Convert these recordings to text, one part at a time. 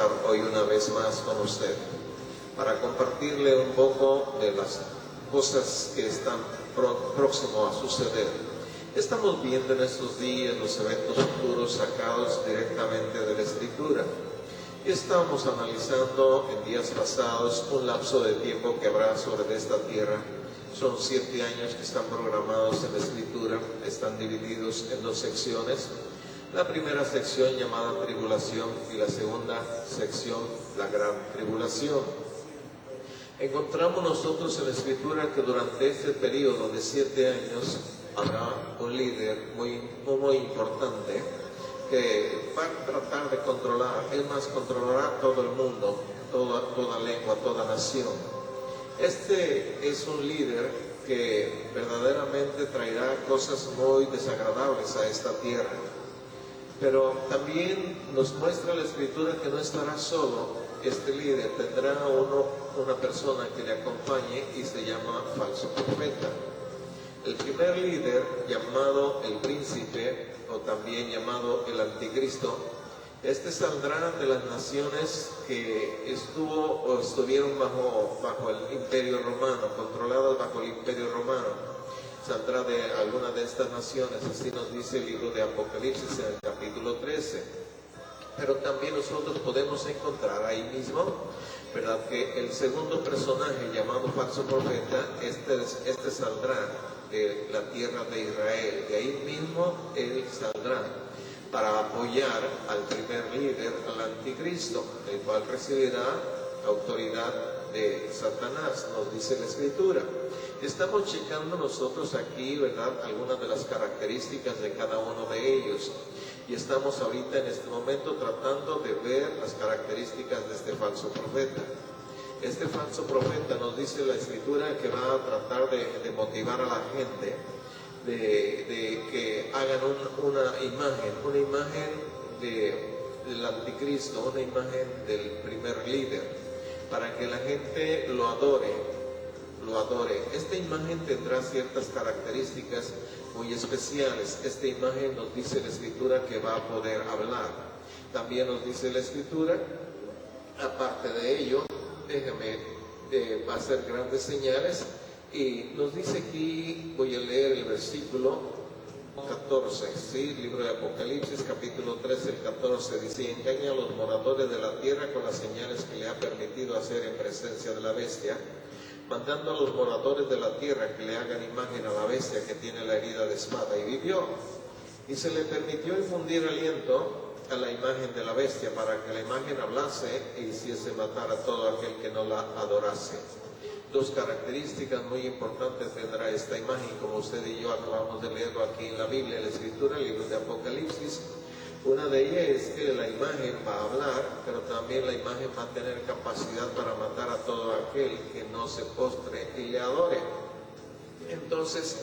estar hoy una vez más con usted para compartirle un poco de las cosas que están próximos a suceder. Estamos viendo en estos días los eventos futuros sacados directamente de la Escritura. Y estamos analizando en días pasados un lapso de tiempo que habrá sobre esta tierra. Son 7 años que están programados en la Escritura, están divididos en 2 secciones. La primera sección llamada tribulación y la segunda sección, la gran tribulación. Encontramos nosotros en la Escritura que durante este periodo de 7 años habrá un líder muy importante que va a tratar de controlar, es más, controlará todo el mundo, toda lengua, toda nación. Este es un líder que verdaderamente traerá cosas muy desagradables a esta tierra. Pero también nos muestra la Escritura que no estará solo. Este líder tendrá una persona que le acompañe y se llama falso profeta. El primer líder, llamado el príncipe, o también llamado el anticristo, este saldrá de las naciones que estuvieron bajo el imperio romano, controladas bajo el imperio romano. Saldrá de alguna de estas naciones, así nos dice el libro de Apocalipsis en el capítulo 13. Pero también nosotros podemos encontrar ahí mismo, ¿verdad?, que el segundo personaje llamado falso profeta, este saldrá de la tierra de Israel. De ahí mismo él saldrá para apoyar al primer líder, al anticristo, el cual recibirá autoridad de Satanás, nos dice la Escritura. Estamos checando nosotros aquí, ¿verdad?, algunas de las características de cada uno de ellos. Y estamos ahorita en este momento tratando de ver las características de este falso profeta. Este falso profeta, nos dice la Escritura, que va a tratar de motivar a la gente de que hagan una imagen del anticristo, una imagen del primer líder, para que la gente lo adore. Esta imagen tendrá ciertas características muy especiales. Esta imagen, nos dice la Escritura, que va a poder hablar. También nos dice la Escritura, aparte de ello, va a hacer grandes señales. Y nos dice aquí, voy a leer el versículo 14, ¿sí? Libro de Apocalipsis, capítulo 13, el 14, dice: engaña a los moradores de la tierra con las señales que le ha permitido hacer en presencia de la bestia, mandando a los moradores de la tierra que le hagan imagen a la bestia que tiene la herida de espada. Y vivió, y se le permitió infundir aliento a la imagen de la bestia, para que la imagen hablase e hiciese matar a todo aquel que no la adorase. 2 características muy importantes tendrá esta imagen, como usted y yo acabamos de leerlo aquí en la Biblia, en la Escritura, el libro de Apocalipsis. Una de ellas es que la imagen va a hablar, pero también la imagen va a tener capacidad para matar a todo aquel que no se postre y le adore. Entonces,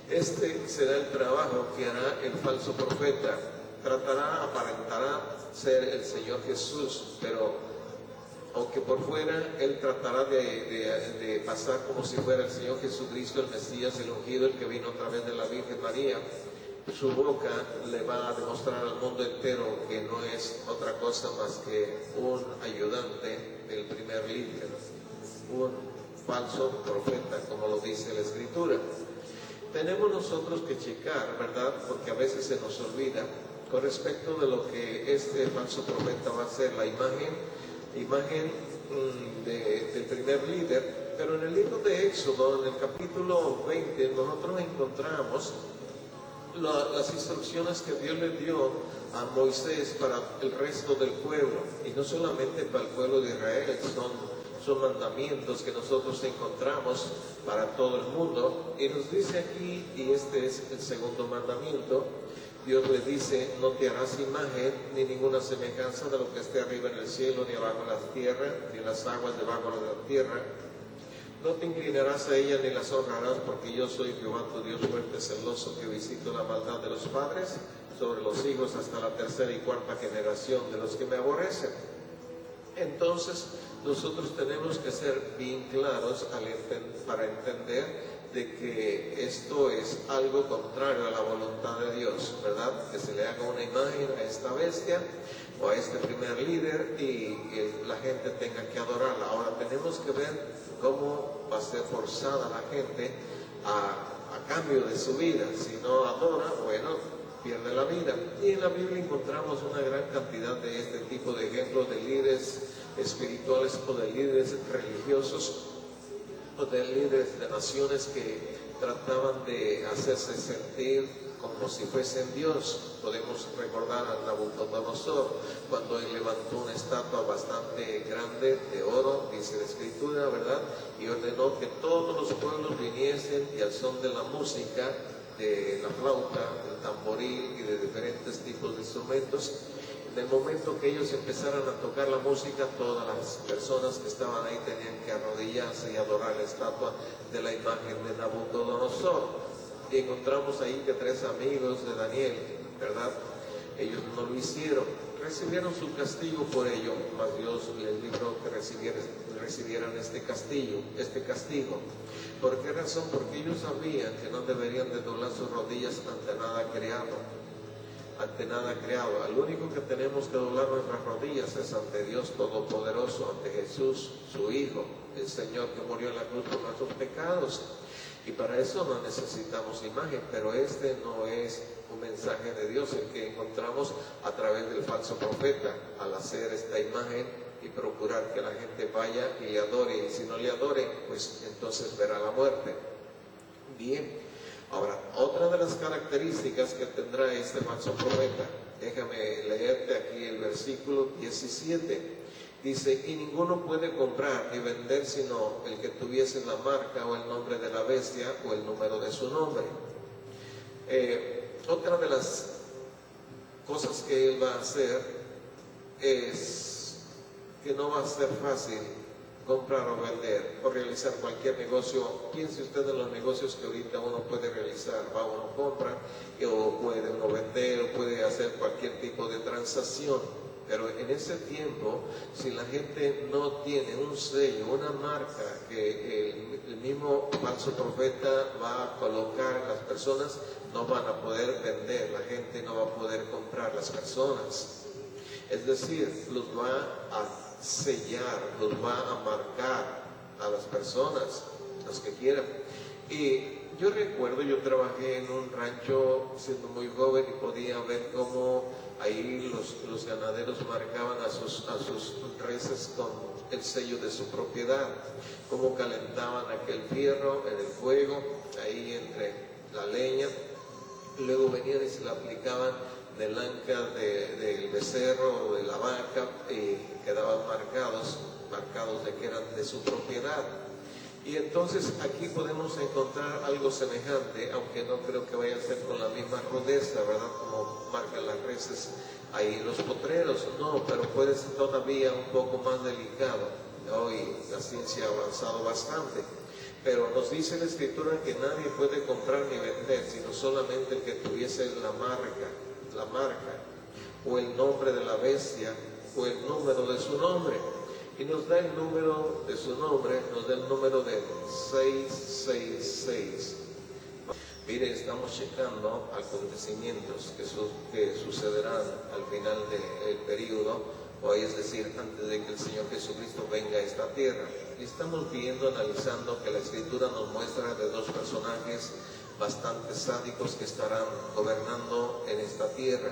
este será el trabajo que hará el falso profeta. Aparentará ser el Señor Jesús, pero aunque por fuera él tratará de pasar como si fuera el Señor Jesucristo, el Mesías, el ungido, el que vino a través de la Virgen María, su boca le va a demostrar al mundo entero que no es otra cosa más que un ayudante del primer líder, un falso profeta, como lo dice la Escritura. Tenemos nosotros que checar, ¿verdad?, porque a veces se nos olvida con respecto de lo que este falso profeta va a hacer, la imagen del primer líder. Pero en el libro de Éxodo, en el capítulo 20, nosotros encontramos las instrucciones que Dios le dio a Moisés para el resto del pueblo, y no solamente para el pueblo de Israel, son mandamientos que nosotros encontramos para todo el mundo. Y nos dice aquí, y este es el segundo mandamiento, Dios le dice: no te harás imagen ni ninguna semejanza de lo que esté arriba en el cielo, ni abajo en la tierra, ni en las aguas debajo de la tierra. No te inclinarás a ella ni las honrarás, porque yo soy Jehová tu Dios fuerte, celoso, que visito la maldad de los padres sobre los hijos hasta la 3ª y 4ª generación de los que me aborrecen. Entonces nosotros tenemos que ser bien claros para entender de que esto es algo contrario a la voluntad de Dios, ¿verdad? Que se le haga una imagen a esta bestia o a este primer líder y la gente tenga que adorarla. Ahora tenemos que ver cómo va a ser forzada la gente a cambio de su vida. Si no adora, bueno, pierde la vida. Y en la Biblia encontramos una gran cantidad de este tipo de ejemplos de líderes espirituales o de líderes religiosos o de líderes de naciones que trataban de hacerse sentir como si fuesen Dios. Podemos recordar a Nabucodonosor cuando él levantó una estatua bastante grande de oro, dice la escritura, ¿verdad? Y ordenó que todos los pueblos viniesen y al son de la música, de la flauta, del tamboril y de diferentes tipos de instrumentos, en el momento que ellos empezaran a tocar la música, todas las personas que estaban ahí tenían que arrodillarse y adorar la estatua de la imagen de Nabucodonosor. Y encontramos ahí que 3 amigos de Daniel, ¿verdad? Ellos no lo hicieron, recibieron su castigo por ello, mas Dios les libró que recibieran este castigo. ¿Por qué razón? Porque ellos sabían que no deberían de doblar sus rodillas ante nada creado. Al único que tenemos que doblar nuestras rodillas es ante Dios Todopoderoso, ante Jesús, su Hijo, el Señor que murió en la cruz por nuestros pecados. Y para eso no necesitamos imagen, pero este no es un mensaje de Dios el que encontramos a través del falso profeta al hacer esta imagen y procurar que la gente vaya y le adore, y si no le adore, pues entonces verá la muerte. Bien. Ahora, otra de las características que tendrá este falso profeta, déjame leerte aquí el versículo 17, dice, y ninguno puede comprar ni vender sino el que tuviese la marca o el nombre de la bestia o el número de su nombre. Otra de las cosas que él va a hacer es que no va a ser fácil comprar o vender o realizar cualquier negocio. Piense usted en los negocios que ahorita uno puede realizar, uno compra o puede uno vender o puede hacer cualquier tipo de transacción, pero en ese tiempo, si la gente no tiene un sello, una marca que el mismo falso profeta va a colocar en las personas, no van a poder vender, la gente no va a poder comprar, las personas, es decir, los va a sellar, los va a marcar a las personas, los que quieran. Y yo recuerdo, yo trabajé en un rancho siendo muy joven y podía ver cómo ahí los ganaderos marcaban a sus reses con el sello de su propiedad, cómo calentaban aquel fierro en el fuego, ahí entre la leña, luego venían y se le aplicaban del anca del becerro o de la vaca y quedaban marcados de que eran de su propiedad. Y entonces aquí podemos encontrar algo semejante, aunque no creo que vaya a ser con la misma rudeza, ¿verdad? Como marcan las reses ahí los potreros, no, pero puede ser todavía un poco más delicado. Hoy la ciencia ha avanzado bastante, pero nos dice la Escritura que nadie puede comprar ni vender, sino solamente el que tuviese la marca o el nombre de la bestia o el número de su nombre. Y nos da el número de su nombre, nos da el número de 666. Mire, estamos checando acontecimientos que sucederán al final del periodo, o es decir, antes de que el Señor Jesucristo venga a esta tierra. Y estamos viendo, analizando que la Escritura nos muestra de 2 personajes bastante sádicos que estarán gobernando en esta tierra.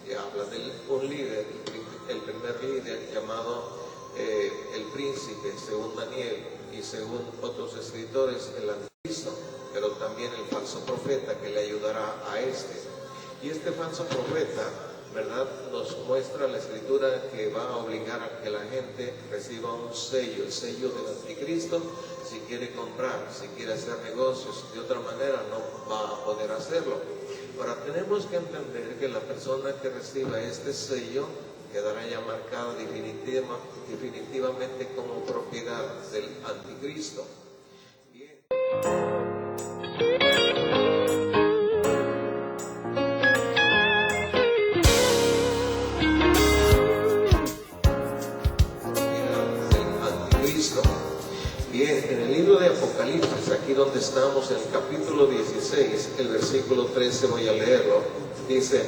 Y habla de un líder, el primer líder llamado el príncipe, según Daniel y según otros escritores, el anticristo, pero también el falso profeta que le ayudará a este. Y este falso profeta, ¿verdad?, nos muestra la Escritura que va a obligar a que la gente reciba un sello, el sello del anticristo, si quiere comprar, si quiere hacer negocios. De otra manera no va a poder hacerlo. Ahora tenemos que entender que la persona que reciba este sello quedará ya marcada definitivamente como propiedad del anticristo. Bien. Bien, en el libro de Apocalipsis, aquí donde estamos, en el capítulo 16, el versículo 13, voy a leerlo, dice: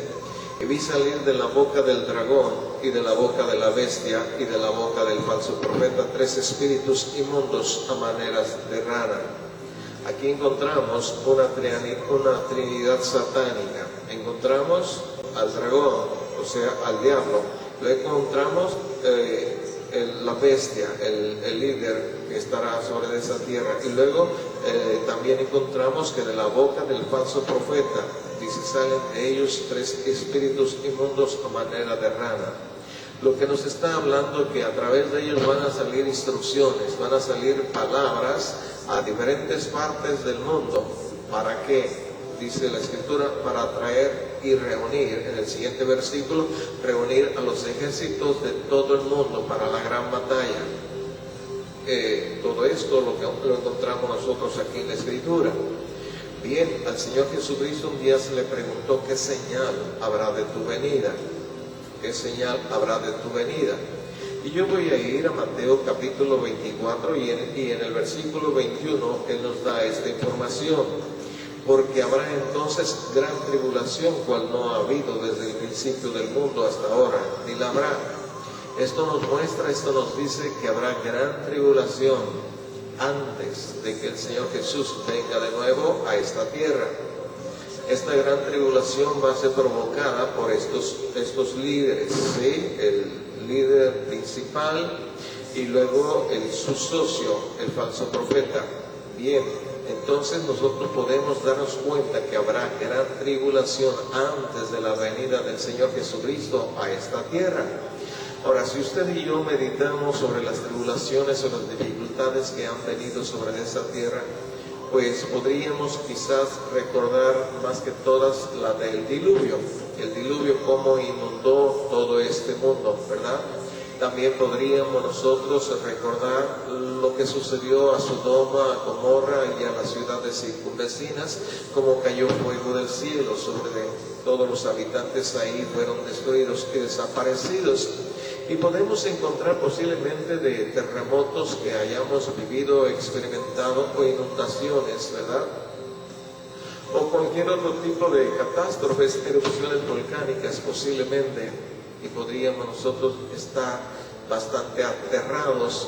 y vi salir de la boca del dragón y de la boca de la bestia y de la boca del falso profeta 3 espíritus inmundos a maneras de rana. Aquí encontramos una trinidad satánica. Encontramos al dragón, o sea, al diablo. Lo encontramos la bestia, el líder que estará sobre esa tierra. Y luego también encontramos que de la boca del falso profeta, dice, salen de ellos 3 espíritus inmundos a manera de rana. Lo que nos está hablando que a través de ellos van a salir instrucciones, van a salir palabras a diferentes partes del mundo. ¿Para qué? Dice la Escritura, para atraer y reunir, en el siguiente versículo, reunir a los ejércitos de todo el mundo para la gran batalla. Todo esto lo encontramos nosotros aquí en la Escritura. Bien, al Señor Jesucristo un día se le preguntó: ¿qué señal habrá de tu venida? ¿Qué señal habrá de tu venida? Y yo voy a ir a Mateo capítulo 24 y en el versículo 21 Él nos da esta información. Porque habrá entonces gran tribulación, cual no ha habido desde el principio del mundo hasta ahora, ni la habrá. Esto nos dice que habrá gran tribulación antes de que el Señor Jesús venga de nuevo a esta tierra. Esta gran tribulación va a ser provocada por estos líderes, ¿sí? El líder principal y luego su socio, el falso profeta. Bien, entonces nosotros podemos darnos cuenta que habrá gran tribulación antes de la venida del Señor Jesucristo a esta tierra. Ahora, si usted y yo meditamos sobre las tribulaciones o las dificultades que han venido sobre esta tierra, pues podríamos quizás recordar más que todas la del diluvio. El diluvio, cómo inundó todo este mundo, ¿verdad? También podríamos nosotros recordar lo que sucedió a Sodoma, a Gomorra y a las ciudades circunvecinas, cómo cayó fuego del cielo sobre todos los habitantes ahí, fueron destruidos y desaparecidos. Y podemos encontrar posiblemente de terremotos que hayamos vivido, experimentado, o inundaciones, ¿verdad? O cualquier otro tipo de catástrofes, erupciones volcánicas posiblemente. Y podríamos nosotros estar bastante aterrados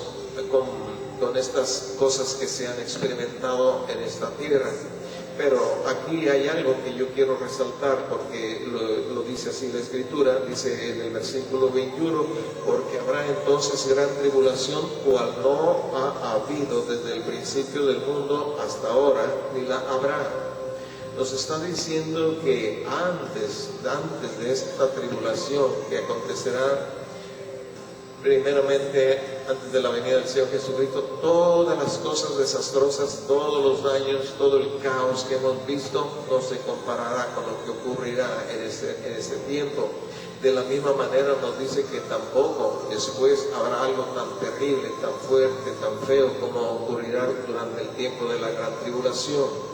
con estas cosas que se han experimentado en esta tierra. Pero aquí hay algo que yo quiero resaltar, porque lo dice así la Escritura, dice en el versículo 21, porque habrá entonces gran tribulación, cual no ha habido desde el principio del mundo hasta ahora, ni la habrá. Nos está diciendo que antes de esta tribulación que acontecerá, primeramente antes de la venida del Señor Jesucristo, todas las cosas desastrosas, todos los daños, todo el caos que hemos visto no se comparará con lo que ocurrirá en ese tiempo. De la misma manera nos dice que tampoco después habrá algo tan terrible, tan fuerte, tan feo como ocurrirá durante el tiempo de la gran tribulación.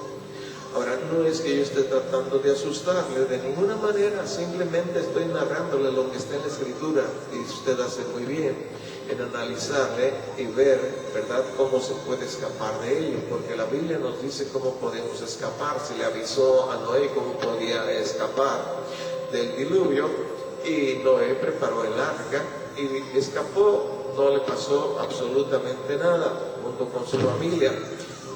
Ahora, no es que yo esté tratando de asustarle de ninguna manera, simplemente estoy narrándole lo que está en la Escritura, y usted hace muy bien en analizarle y ver, ¿verdad?, cómo se puede escapar de ello, porque la Biblia nos dice cómo podemos escapar. Se le avisó a Noé cómo podía escapar del diluvio, y Noé preparó el arca y escapó, no le pasó absolutamente nada, junto con su familia.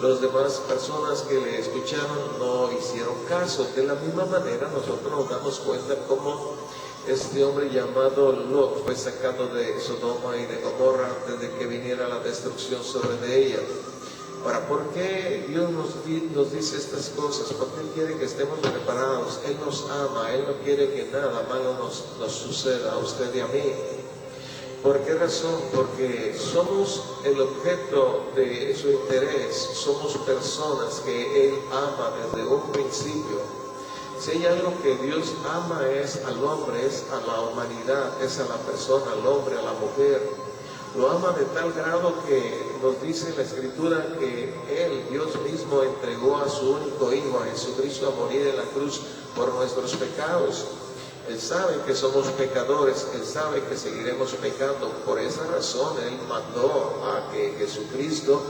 Las demás personas que le escucharon no hicieron caso. De la misma manera nosotros nos damos cuenta cómo este hombre llamado Lot fue sacado de Sodoma y de Gomorra antes de que viniera la destrucción sobre de ella. Ahora, ¿por qué Dios nos dice estas cosas? Porque Él quiere que estemos preparados. Él nos ama, Él no quiere que nada malo nos suceda a usted y a mí. ¿Por qué razón? Porque somos el objeto de su interés, somos personas que Él ama desde un principio. Si hay algo que Dios ama es al hombre, es a la humanidad, es a la persona, al hombre, a la mujer. Lo ama de tal grado que nos dice la Escritura que Él, Dios mismo, entregó a su único Hijo, a Jesucristo, a morir en la cruz por nuestros pecados. Él sabe que somos pecadores, Él sabe que seguiremos pecando. Por esa razón Él mandó a que Jesucristo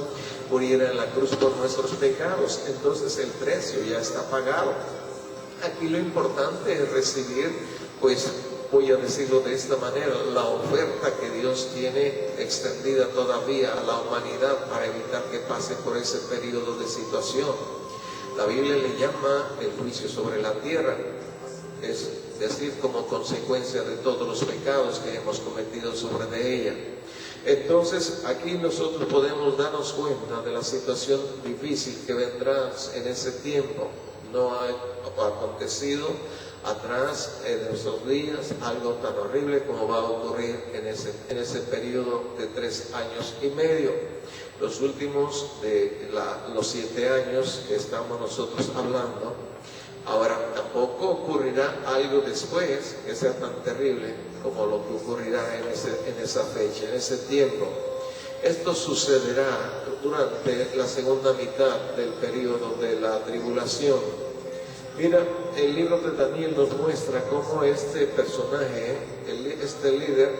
muriera en la cruz por nuestros pecados. Entonces el precio ya está pagado. Aquí lo importante es recibir, pues voy a decirlo de esta manera, la oferta que Dios tiene extendida todavía a la humanidad para evitar que pase por ese periodo de situación. La Biblia le llama el juicio sobre la tierra, es decir, como consecuencia de todos los pecados que hemos cometido sobre de ella. Entonces aquí nosotros podemos darnos cuenta de la situación difícil que vendrá en ese tiempo. No ha acontecido atrás en nuestros días algo tan horrible como va a ocurrir en ese periodo de 3 años y medio. Los últimos de los 7 años que estamos nosotros hablando. Ahora, tampoco ocurrirá algo después que sea tan terrible como lo que ocurrirá en esa fecha, en ese tiempo. Esto sucederá durante la segunda mitad del periodo de la tribulación. Mira, el libro de Daniel nos muestra cómo este personaje, este líder,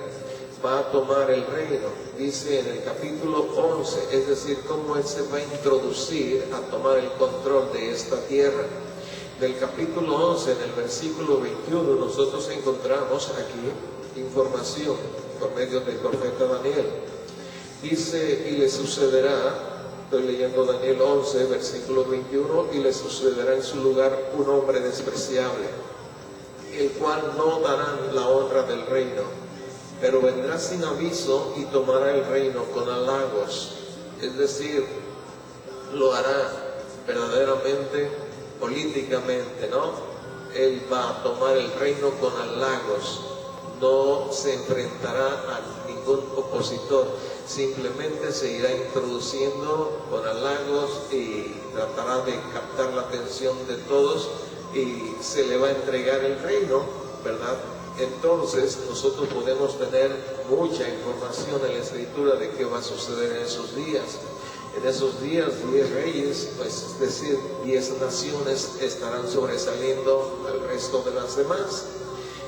va a tomar el reino. Dice en el capítulo 11, es decir, cómo él se va a introducir a tomar el control de esta tierra. Del capítulo 11, en el versículo 21, nosotros encontramos aquí información por medio del profeta Daniel. Dice, y le sucederá, estoy leyendo Daniel 11, versículo 21, y le sucederá en su lugar un hombre despreciable, el cual no dará la honra del reino, pero vendrá sin aviso y tomará el reino con halagos. Es decir, lo hará verdaderamente políticamente, ¿no? Él va a tomar el reino con halagos, no se enfrentará a ningún opositor, simplemente se irá introduciendo con halagos y tratará de captar la atención de todos y se le va a entregar el reino, ¿verdad? Entonces nosotros podemos tener mucha información en la Escritura de qué va a suceder en esos días. En esos días 10 reyes, pues es decir, 10 naciones estarán sobresaliendo al resto de las demás.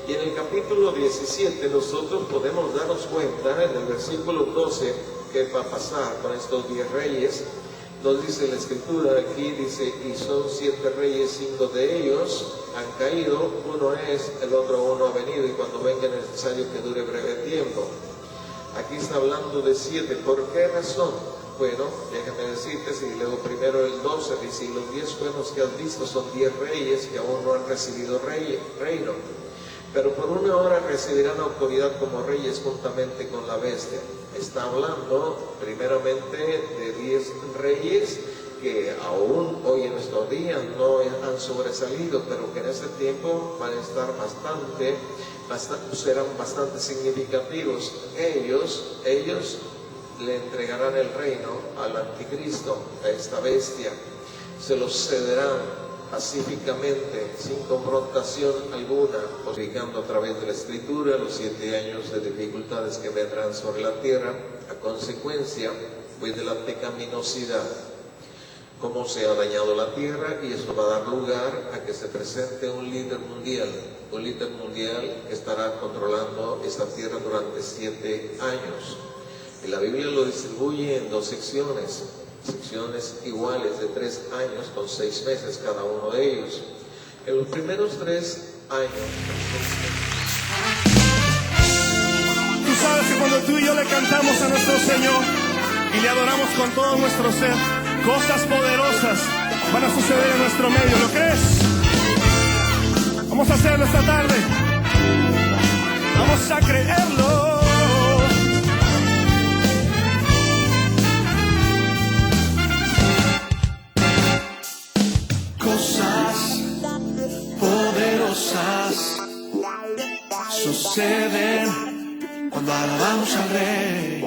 Y en el capítulo 17 nosotros podemos darnos cuenta, en el versículo 12, qué va a pasar con estos 10 reyes. Nos dice la Escritura aquí, dice, y son 7 reyes, 5 de ellos han caído, uno es, el otro uno ha venido, y cuando venga es necesario que dure breve tiempo. Aquí está hablando de 7, ¿por qué razón? Bueno, déjame decirte, si leo primero el 12, dice, y los 10 buenos que has visto son 10 reyes que aún no han recibido reino, pero por una hora recibirán autoridad como reyes juntamente con la bestia. Está hablando primeramente de 10 reyes que aún hoy en nuestros días no han sobresalido, pero que en ese tiempo van a estar serán bastante significativos. Ellos le entregarán el reino al anticristo, a esta bestia, se los cederán pacíficamente, sin confrontación alguna, explicando a través de la Escritura los 7 años de dificultades que vendrán sobre la tierra a consecuencia pues, de la pecaminosidad, cómo se ha dañado la tierra, y eso va a dar lugar a que se presente un líder mundial que estará controlando esta tierra durante 7 años. Y la Biblia lo distribuye en 2 secciones iguales de 3 años con 6 meses cada uno de ellos. En los primeros 3 años. Tú sabes que cuando tú y yo le cantamos a nuestro Señor y le adoramos con todo nuestro ser, cosas poderosas van a suceder en nuestro medio. ¿Lo crees? Vamos a hacerlo esta tarde. Vamos a creerlo. Cosas poderosas suceden cuando alabamos al Rey.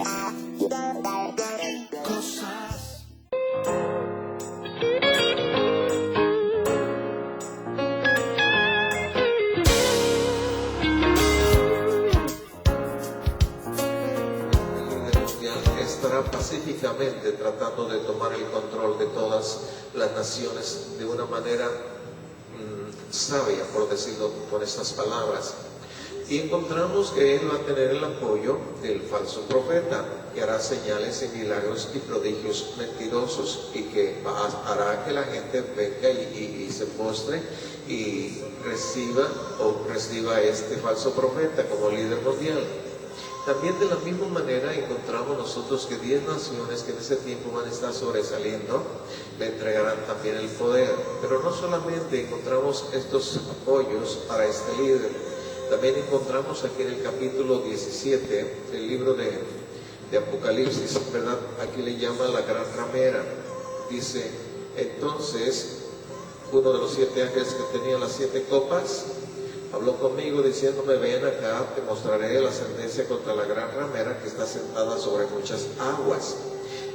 Cosas. Estará pacíficamente tratando de tomar el control de todas las naciones de una manera sabia, por decirlo con estas palabras. Y encontramos que él va a tener el apoyo del falso profeta, que hará señales y milagros y prodigios mentirosos, y que hará que la gente venga y se postre y reciba a este falso profeta como líder mundial. También de la misma manera encontramos nosotros que 10 naciones que en ese tiempo van a estar sobresaliendo le entregarán también el poder. Pero no solamente encontramos estos apoyos para este líder, también encontramos aquí en el capítulo 17 del libro de Apocalipsis, ¿verdad? Aquí le llama la gran ramera. Dice, entonces uno de los 7 ángeles que tenía las 7 copas habló conmigo diciéndome, ven acá, te mostraré la sentencia contra la gran ramera que está sentada sobre muchas aguas.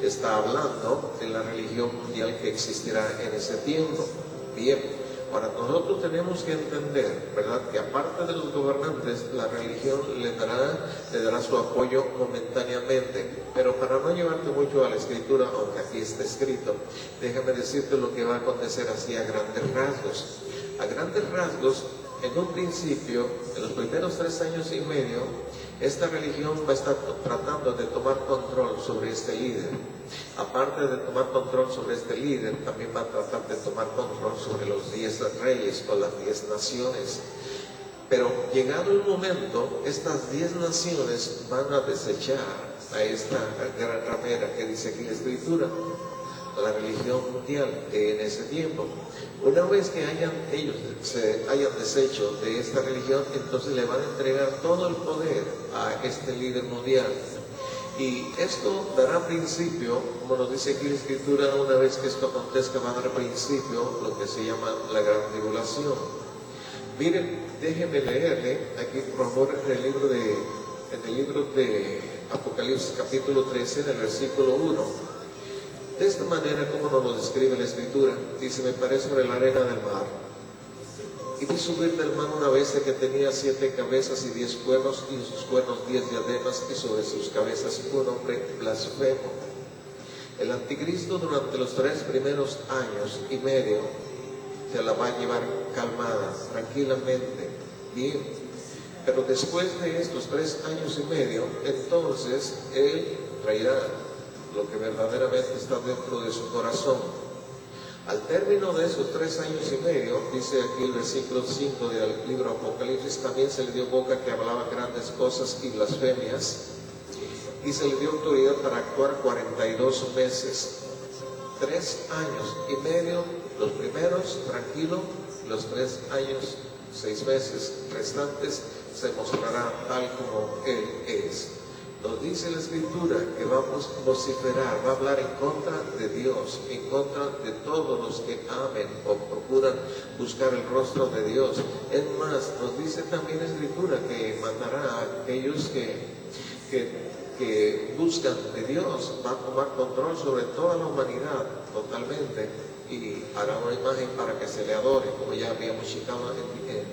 Está hablando de la religión mundial que existirá en ese tiempo. Bien, ahora nosotros tenemos que entender, ¿verdad?, que aparte de los gobernantes, la religión le dará su apoyo momentáneamente. Pero para no llevarte mucho a la escritura, aunque aquí está escrito, déjame decirte lo que va a acontecer así a grandes rasgos. A grandes rasgos, en un principio, en los primeros 3 años y medio, esta religión va a estar tratando de tomar control sobre este líder. Aparte de tomar control sobre este líder, también va a tratar de tomar control sobre los 10 reyes o las 10 naciones. Pero llegado el momento, estas 10 naciones van a desechar a esta gran ramera que dice aquí la escritura, la religión mundial en ese tiempo. Una vez que ellos se hayan deshecho de esta religión, entonces le van a entregar todo el poder a este líder mundial. Y esto dará principio, como nos dice aquí la escritura, una vez que esto acontezca va a dar principio lo que se llama la gran tribulación. Miren, déjenme leerle aquí por favor en el libro de Apocalipsis capítulo 13, en el versículo 1. De esta manera, como nos lo describe la escritura, dice, me paré sobre la arena del mar y vi subir del mar una bestia que tenía 7 cabezas y 10 cuernos, y en sus cuernos 10 diademas, y sobre sus cabezas un hombre blasfemo. El anticristo durante los 3 primeros años y medio se la va a llevar calmada, tranquilamente, bien. Pero después de estos 3 años y medio, entonces él traerá lo que verdaderamente está dentro de su corazón. Al término de esos 3 años y medio, dice aquí el versículo 5 del libro Apocalipsis, también se le dio boca que hablaba grandes cosas y blasfemias, y se le dio autoridad para actuar 42 meses. 3 años y medio, los primeros, tranquilo, los 3 años, 6 meses restantes, se mostrará tal como Él es. Nos dice la escritura que va a vociferar, va a hablar en contra de Dios, en contra de todos los que amen o procuran buscar el rostro de Dios. Es más, nos dice también la escritura que mandará a aquellos que buscan de Dios, va a tomar control sobre toda la humanidad totalmente y hará una imagen para que se le adore, como ya habíamos checado en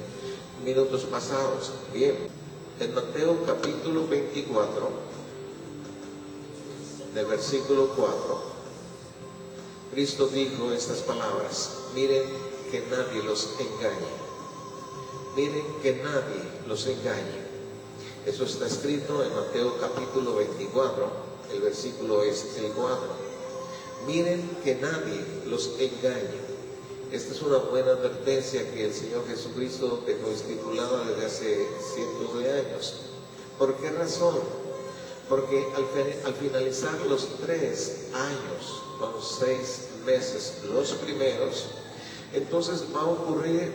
minutos pasados. Bien. En Mateo capítulo 24, del versículo 4, Cristo dijo estas palabras, miren que nadie los engañe, miren que nadie los engañe. Eso está escrito en Mateo capítulo 24, el versículo es el 4. Miren que nadie los engañe. Esta es una buena advertencia que el Señor Jesucristo dejó estipulada desde hace cientos de años. ¿Por qué razón? Porque al finalizar los 3 años, con 6 meses, los primeros, entonces va a ocurrir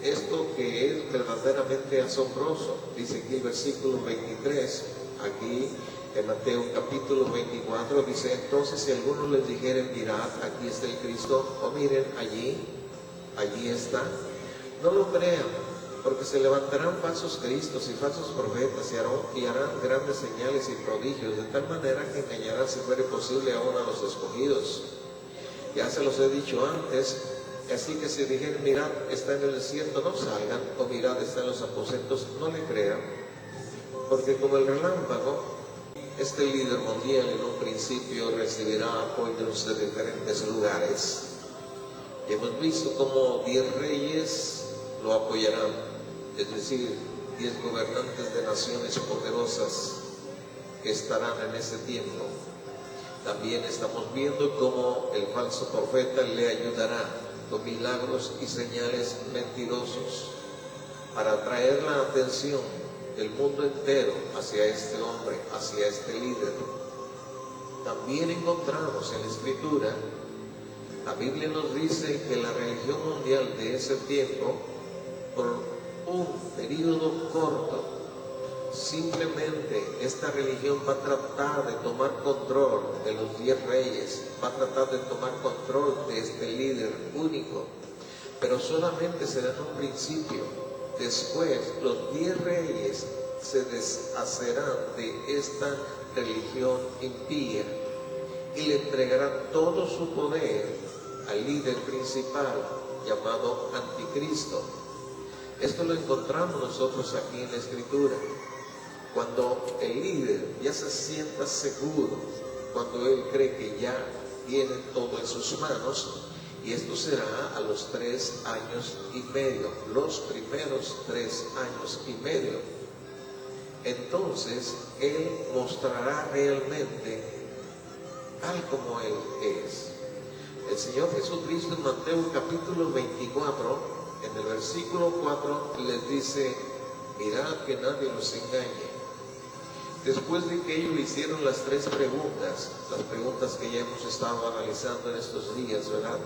esto que es verdaderamente asombroso. Dice aquí el versículo 23, aquí en Mateo capítulo 24, dice, entonces si algunos les dijeren, mirad, aquí está el Cristo, o miren, allí está, no lo crean, porque se levantarán falsos cristos y falsos profetas y harán grandes señales y prodigios, de tal manera que engañarán, si fuere posible, aún a los escogidos. Ya se los he dicho antes, así que si dijeren, mirad, está en el desierto, no salgan, o mirad, está en los aposentos, no le crean, porque como el relámpago, este líder mundial en un principio recibirá apoyos de diferentes lugares. Y hemos visto como 10 reyes lo apoyarán, es decir, 10 gobernantes de naciones poderosas que estarán en ese tiempo. También estamos viendo cómo el falso profeta le ayudará con milagros y señales mentirosos para atraer la atención del mundo entero hacia este hombre, hacia este líder. También encontramos en la Escritura, la Biblia nos dice que la religión mundial de ese tiempo, por un periodo corto, simplemente esta religión va a tratar de tomar control de los 10 reyes, va a tratar de tomar control de este líder único, pero solamente será en un principio. Después los 10 reyes se deshacerán de esta religión impía y le entregarán todo su poder al líder principal llamado Anticristo. Esto lo encontramos nosotros aquí en la Escritura. Cuando el líder ya se sienta seguro, cuando él cree que ya tiene todo en sus manos, y esto será a los 3 años y medio, los primeros 3 años y medio. Entonces, Él mostrará realmente tal como Él es. El Señor Jesucristo en Mateo capítulo 24, en el versículo 4, les dice: mirad que nadie los engañe. Después de que ellos le hicieron las 3 preguntas, las preguntas que ya hemos estado analizando en estos días, ¿verdad?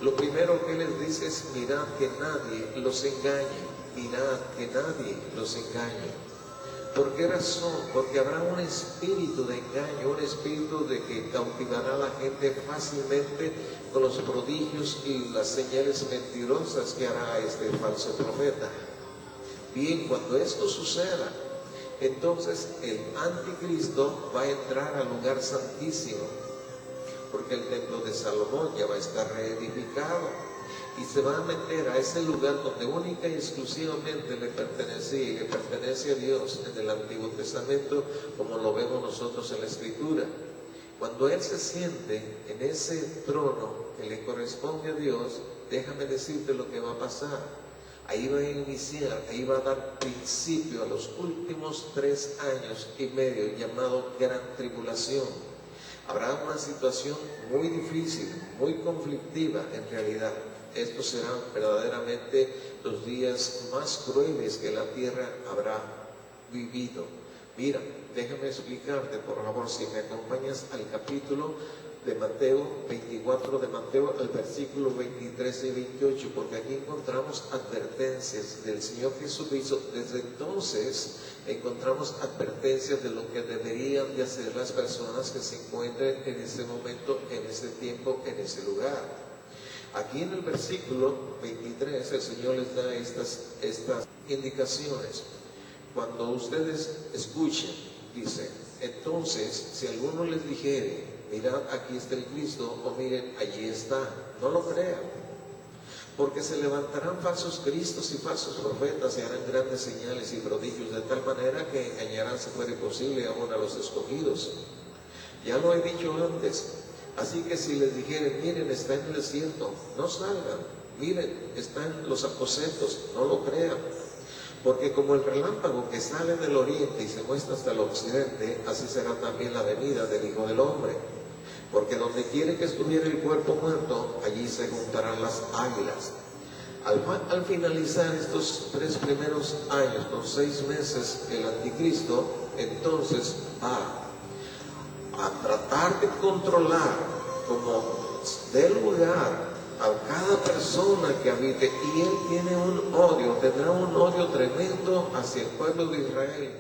Lo primero que les dice es: mirad que nadie los engañe, mirad que nadie los engañe. ¿Por qué razón? Porque habrá un espíritu de engaño, un espíritu de que cautivará a la gente fácilmente con los prodigios y las señales mentirosas que hará este falso profeta. Bien, cuando esto suceda, entonces el anticristo va a entrar al lugar santísimo, porque el templo de Salomón ya va a estar reedificado y se va a meter a ese lugar donde única y exclusivamente le pertenecía y le pertenece a Dios en el Antiguo Testamento, como lo vemos nosotros en la Escritura. Cuando Él se siente en ese trono que le corresponde a Dios, déjame decirte lo que va a pasar. Ahí va a iniciar, ahí va a dar principio a los últimos 3 años y medio, llamado Gran Tribulación. Habrá una situación muy difícil, muy conflictiva en realidad. Estos serán verdaderamente los días más crueles que la tierra habrá vivido. Mira, déjame explicarte, por favor, si me acompañas al capítulo de Mateo 24 de Mateo, al versículo 23 y 28, porque aquí encontramos advertencias del Señor Jesucristo. Desde entonces encontramos advertencias de lo que deberían de hacer las personas que se encuentren en ese momento, en ese tiempo, en ese lugar. Aquí en el versículo 23 el Señor les da estas indicaciones. Cuando ustedes escuchen, dice: entonces, si alguno les dijere, mirad, aquí está el Cristo, o miren, allí está, no lo crean, porque se levantarán falsos cristos y falsos profetas y harán grandes señales y prodigios, de tal manera que engañarán, si fuere posible, aún a los escogidos. Ya lo he dicho antes. Así que si les dijeren, miren, está en el desierto, no salgan. Miren, está en los aposentos, no lo crean. Porque como el relámpago que sale del oriente y se muestra hasta el occidente, así será también la venida del Hijo del Hombre. Porque donde quiere que estuviera el cuerpo muerto, allí se juntarán las águilas. Al finalizar estos 3 primeros años, con 6 meses, el anticristo entonces va a tratar de controlar como dé lugar a cada persona que habite, y él tiene un odio, tendrá un odio tremendo hacia el pueblo de Israel.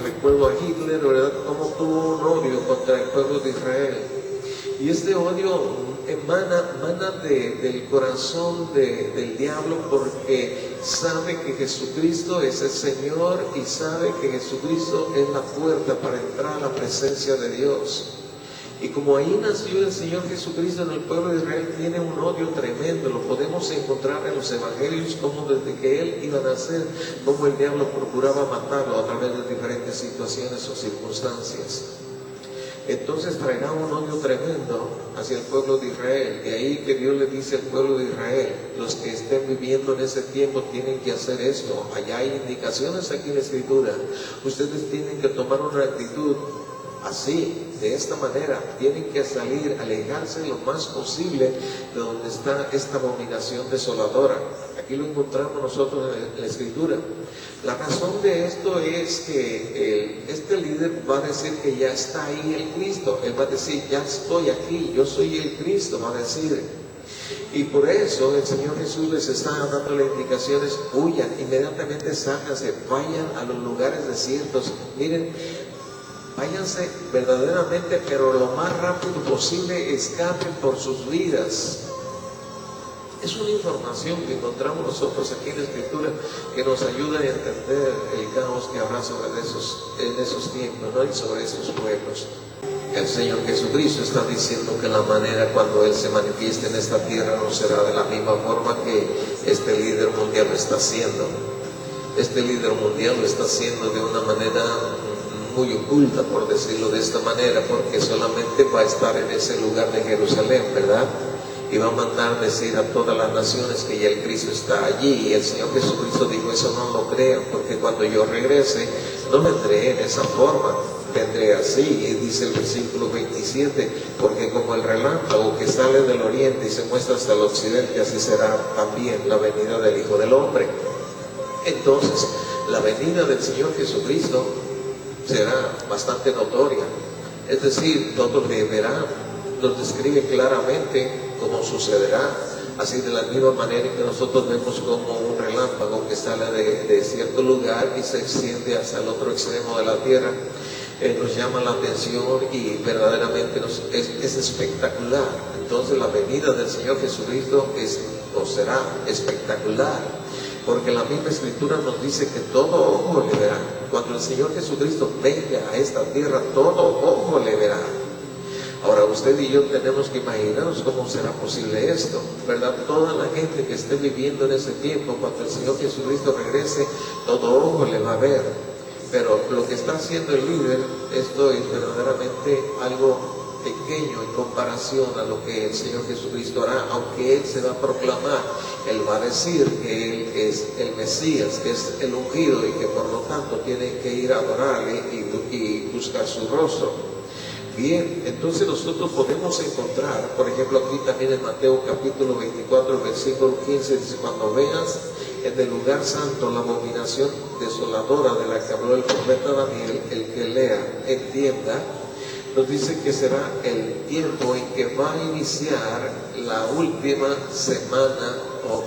Recuerdo a Hitler, ¿verdad?, cómo tuvo un odio contra el pueblo de Israel. Y este odio emana del corazón del diablo, porque sabe que Jesucristo es el Señor y sabe que Jesucristo es la puerta para entrar a la presencia de Dios. Y como ahí nació el Señor Jesucristo en el pueblo de Israel, tiene un odio tremendo. Lo podemos encontrar en los evangelios, como desde que Él iba a nacer, como el diablo procuraba matarlo a través de diferentes situaciones o circunstancias. Entonces traerá un odio tremendo hacia el pueblo de Israel. De ahí que Dios le dice al pueblo de Israel: los que estén viviendo en ese tiempo tienen que hacer esto. Allá hay indicaciones aquí en la Escritura. Ustedes tienen que tomar una actitud así, de esta manera. Tienen que salir, alejarse lo más posible de donde está esta abominación desoladora. Aquí lo encontramos nosotros en la Escritura. La razón de esto es que este líder va a decir que ya está ahí el Cristo. Él va a decir: ya estoy aquí, yo soy el Cristo, va a decir. Y por eso el Señor Jesús les está dando las indicaciones: huyan, inmediatamente sálganse, vayan a los lugares desiertos. Miren, váyanse verdaderamente, pero lo más rápido posible, escapen por sus vidas. Es una información que encontramos nosotros aquí en la Escritura que nos ayuda a entender el caos que habrá en esos tiempos, ¿no? Y sobre esos pueblos. El Señor Jesucristo está diciendo que la manera cuando Él se manifieste en esta tierra no será de la misma forma que este líder mundial lo está haciendo. Este líder mundial lo está haciendo de una manera muy oculta, por decirlo de esta manera, porque solamente va a estar en ese lugar de Jerusalén, ¿verdad? Y va a mandar decir a todas las naciones que ya el Cristo está allí. Y el Señor Jesucristo dijo: eso no lo crean, porque cuando yo regrese no vendré en esa forma, vendré así. Y dice el versículo 27, porque como el relámpago que sale del oriente y se muestra hasta el occidente, así será también la venida del Hijo del Hombre. Entonces, la venida del Señor Jesucristo será bastante notoria, es decir, todos le verán. Nos describe claramente cómo sucederá, así de la misma manera que nosotros vemos como un relámpago que sale de cierto lugar y se extiende hasta el otro extremo de la tierra. Nos llama la atención y verdaderamente es espectacular. Entonces la venida del Señor Jesucristo será espectacular, porque la misma Escritura nos dice que todo ojo le verá. Cuando el Señor Jesucristo venga a esta tierra, todo ojo le verá. Ahora usted y yo tenemos que imaginarnos cómo será posible esto, ¿verdad? Toda la gente que esté viviendo en ese tiempo, cuando el Señor Jesucristo regrese, todo ojo le va a ver. Pero lo que está haciendo el líder, esto es verdaderamente algo pequeño en comparación a lo que el Señor Jesucristo hará. Aunque Él se va a proclamar, Él va a decir que Él es el Mesías, que es el ungido, y que por lo tanto tienen que ir a adorarle y buscar su rostro. Bien, entonces nosotros podemos encontrar, por ejemplo, aquí también en Mateo capítulo 24, versículo 15, dice: cuando veas en el lugar santo la abominación desoladora de la que habló el profeta Daniel, el que lea, entienda. Nos dice que será el tiempo en que va a iniciar la última semana, o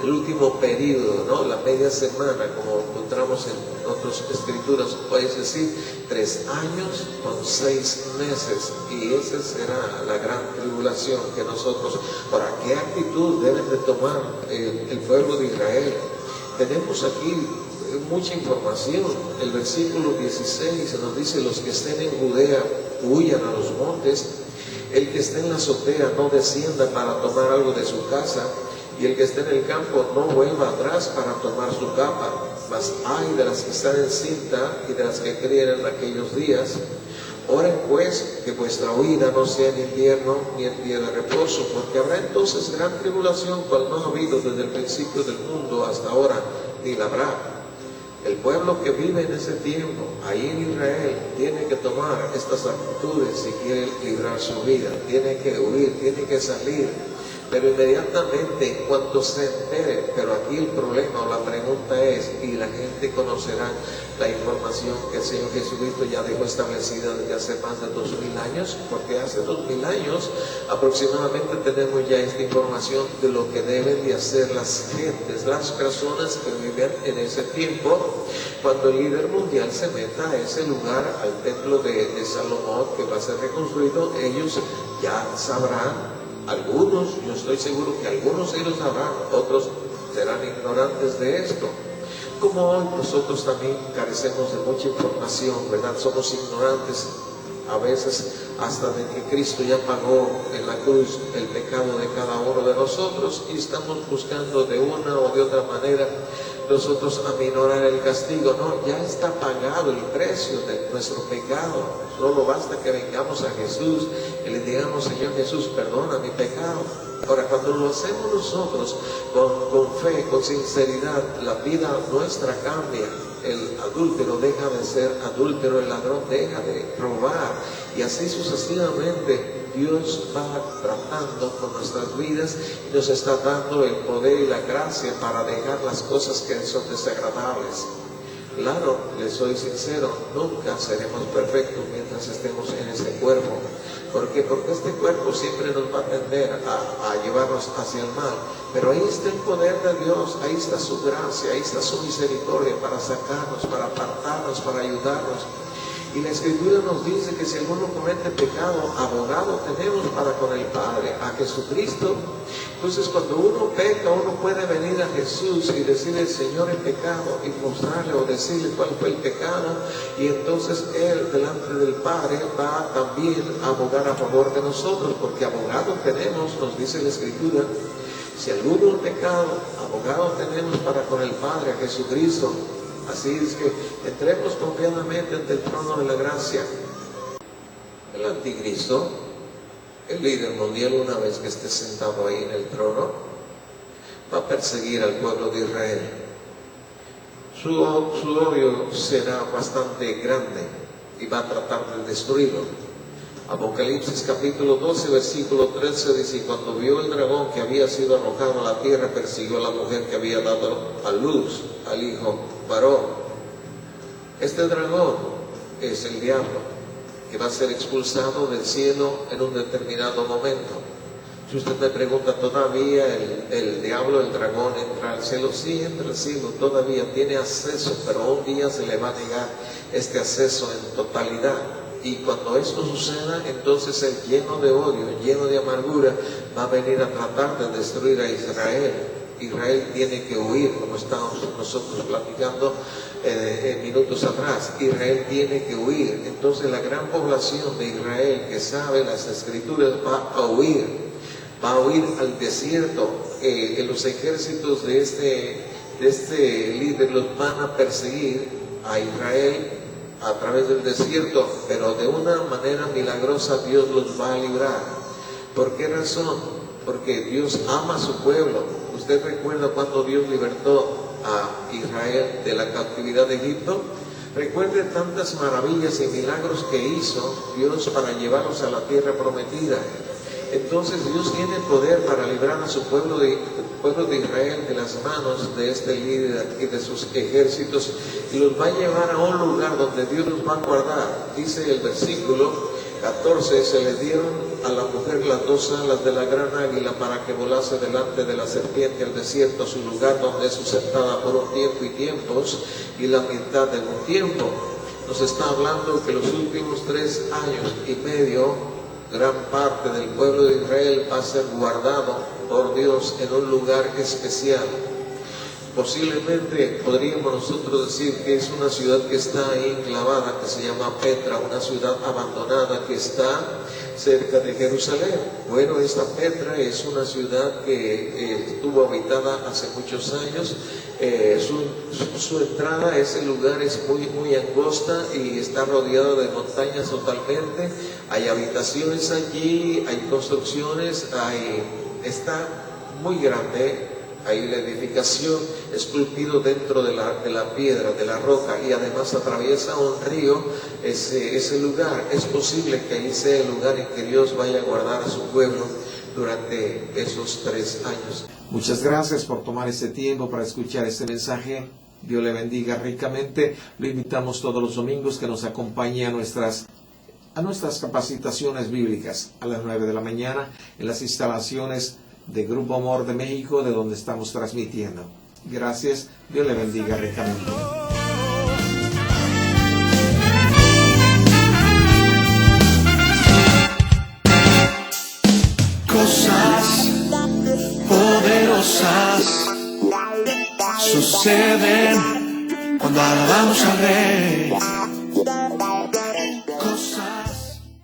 el último periodo, ¿no? La media semana, como encontramos en otras escrituras, es decir, 3 años con 6 meses, y esa será la gran tribulación que nosotros. ¿Para qué actitud deben de tomar el pueblo de Israel? Tenemos aquí mucha información. El versículo 16 se nos dice: los que estén en Judea huyan a los montes, el que esté en la azotea no descienda para tomar algo de su casa, y el que esté en el campo no vuelva atrás para tomar su capa. Mas ay de las que están en cinta y de las que críen en aquellos días. Oren pues que vuestra huida no sea en invierno ni en día de reposo, porque habrá entonces gran tribulación, cual no ha habido desde el principio del mundo hasta ahora, ni la habrá. El pueblo que vive en ese tiempo, ahí en Israel, tiene que tomar estas actitudes si quiere librar su vida. Tiene que huir, tiene que salir. Pero inmediatamente, en cuanto se entere, pero aquí el problema o la pregunta es, ¿y la gente conocerá la información que el Señor Jesucristo ya dejó establecida desde hace más de 2000 años? Porque hace 2000 años aproximadamente tenemos ya esta información de lo que deben de hacer las gentes, las personas que viven en ese tiempo, cuando el líder mundial se meta a ese lugar, al templo de Salomón, que va a ser reconstruido. Ellos ya sabrán. Algunos, yo estoy seguro que algunos ellos sabrán, otros serán ignorantes de esto. Como hoy nosotros también carecemos de mucha información, ¿verdad? Somos ignorantes a veces hasta de que Cristo ya pagó en la cruz el pecado de cada uno de nosotros, y estamos buscando de una o de otra manera nosotros aminorar el castigo. No, ya está pagado el precio de nuestro pecado. Solo basta que vengamos a Jesús y le digamos: Señor Jesús, perdona mi pecado. Ahora, cuando lo hacemos nosotros con fe, con sinceridad, la vida nuestra cambia. El adúltero deja de ser adúltero, el ladrón deja de robar, y así sucesivamente. Dios va tratando con nuestras vidas y nos está dando el poder y la gracia para dejar las cosas que son desagradables. Claro, les soy sincero, nunca seremos perfectos mientras estemos en este cuerpo. ¿Por qué? Porque este cuerpo siempre nos va a tender a llevarnos hacia el mal. Pero ahí está el poder de Dios, ahí está su gracia, ahí está su misericordia para sacarnos, para apartarnos, para ayudarnos. Y la Escritura nos dice que si alguno comete pecado, abogado tenemos para con el Padre, a Jesucristo. Entonces, cuando uno peca, uno puede venir a Jesús y decirle: Señor, he pecado, y mostrarle o decirle cuál fue el pecado, y entonces Él, delante del Padre, va también a abogar a favor de nosotros, porque abogado tenemos, nos dice la Escritura. Si alguno ha pecado, abogado tenemos para con el Padre, a Jesucristo. Así es que entremos confiadamente ante el trono de la gracia. El anticristo, el líder mundial, una vez que esté sentado ahí en el trono, va a perseguir al pueblo de Israel. Su odio será bastante grande y va a tratar de destruirlo. Apocalipsis capítulo 12, versículo 13 dice: cuando vio el dragón que había sido arrojado a la tierra, persiguió a la mujer que había dado a luz al hijo varón. Este dragón es el diablo, que va a ser expulsado del cielo en un determinado momento. Si usted me pregunta, ¿todavía el diablo, el dragón, entra al cielo? Sí, entra al cielo, todavía tiene acceso, pero un día se le va a negar este acceso en totalidad. Y cuando esto suceda, entonces él, lleno de odio, lleno de amargura, va a venir a tratar de destruir a Israel. Israel tiene que huir, como estábamos nosotros platicando minutos atrás. Israel tiene que huir. Entonces la gran población de Israel que sabe las Escrituras va a huir al desierto. Los ejércitos de este líder los van a perseguir a Israel a través del desierto, pero de una manera milagrosa Dios los va a librar. ¿Por qué razón? Porque Dios ama a su pueblo. ¿Usted recuerda cuando Dios libertó a Israel de la cautividad de Egipto? Recuerde tantas maravillas y milagros que hizo Dios para llevarlos a la tierra prometida. Entonces Dios tiene poder para librar a su pueblo de Israel de las manos de este líder y de sus ejércitos, y los va a llevar a un lugar donde Dios los va a guardar. Dice el versículo 14: se le dieron a la mujer las 2 alas de la gran águila para que volase delante de la serpiente al desierto, a su lugar donde es sustentada por un tiempo y tiempos, y la mitad de un tiempo. Nos está hablando que los últimos 3 años y medio, gran parte del pueblo de Israel va a ser guardado por Dios en un lugar especial. Posiblemente podríamos nosotros decir que es una ciudad que está ahí enclavada, que se llama Petra, una ciudad abandonada que está cerca de Jerusalén. Bueno, esta Petra es una ciudad que estuvo habitada hace muchos años. Su entrada a ese lugar es muy angosta y está rodeada de montañas totalmente. Hay habitaciones allí, hay construcciones, está muy grande. Hay la edificación esculpido dentro de la piedra, de la roca, y además atraviesa un río ese lugar. Es posible que ahí sea el lugar en que Dios vaya a guardar a su pueblo durante esos 3 años. Muchas gracias por tomar este tiempo para escuchar este mensaje. Dios le bendiga ricamente. Lo invitamos todos los domingos que nos acompañe a nuestras capacitaciones bíblicas a las 9 de la mañana en las instalaciones de Grupo Amor de México, de donde estamos transmitiendo. Gracias, Dios le bendiga ricamente. Cosas poderosas suceden cuando alabamos al Rey.